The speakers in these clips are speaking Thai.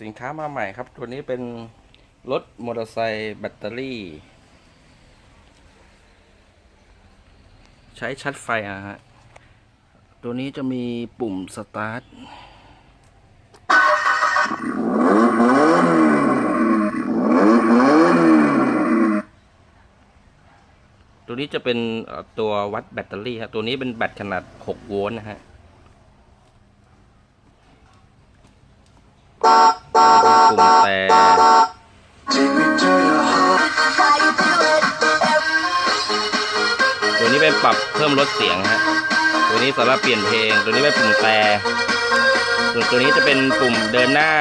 สินค้ามาใหม่ครับ ตัวนี้เป็นรถมอเตอร์ไซค์แบตเตอรี่ ใช้ชาร์จไฟฮะตัวนี้จะมีปุ่มสตาร์ทตัวนี้จะเป็นตัววัดแบตเตอรี่ครับตัวนี้เป็นแบตขนาด6 โวลต์นะฮะปุ่มแต่ตัวนี้เป็นปรับเพิ่มลดเสียงฮะตัวนี้สำหรับเปลี่ยนเพลงตัวนี้เป็นปุ่มแต่ส่วนตัวนี้จะเป็นปุ่มเดินหน้า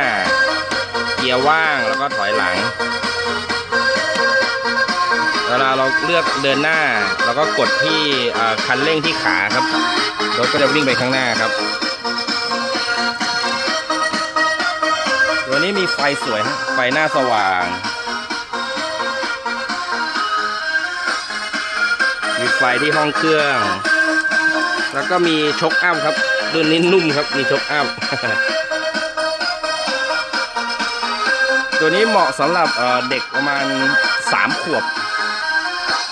เกียร์ว่างแล้วก็ถอยหลังเวลาเราเลือกเดินหน้าเราก็กดที่คันเร่งที่ขาครับรถก็จะวิ่งไปข้างหน้าครับตัวนี้มีไฟสวยไฟหน้าสว่างมีไฟที่ห้องเครื่องแล้วก็มีช็อคอัพครับตัวนี้นุ่มครับมีช็อคอัพ ตัวนี้เหมาะสำหรับเด็กประมาณ3 ขวบ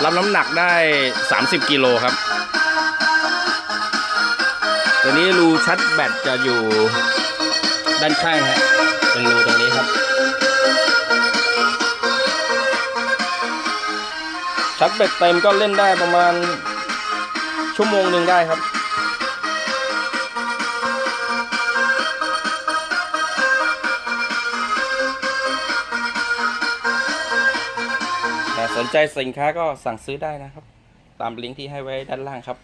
รับน้ำหนักได้30 กิโลครับตัวนี้รูชาร์จแบตจะอยู่ด้านข้างฮะเป็นรูตรงนี้ครับชาร์จแบตเต็มก็เล่นได้ประมาณชั่วโมงหนึ่งได้ครับสนใจสินค้าก็สั่งซื้อได้นะครับตามลิงก์ที่ให้ไว้ด้านล่างครับ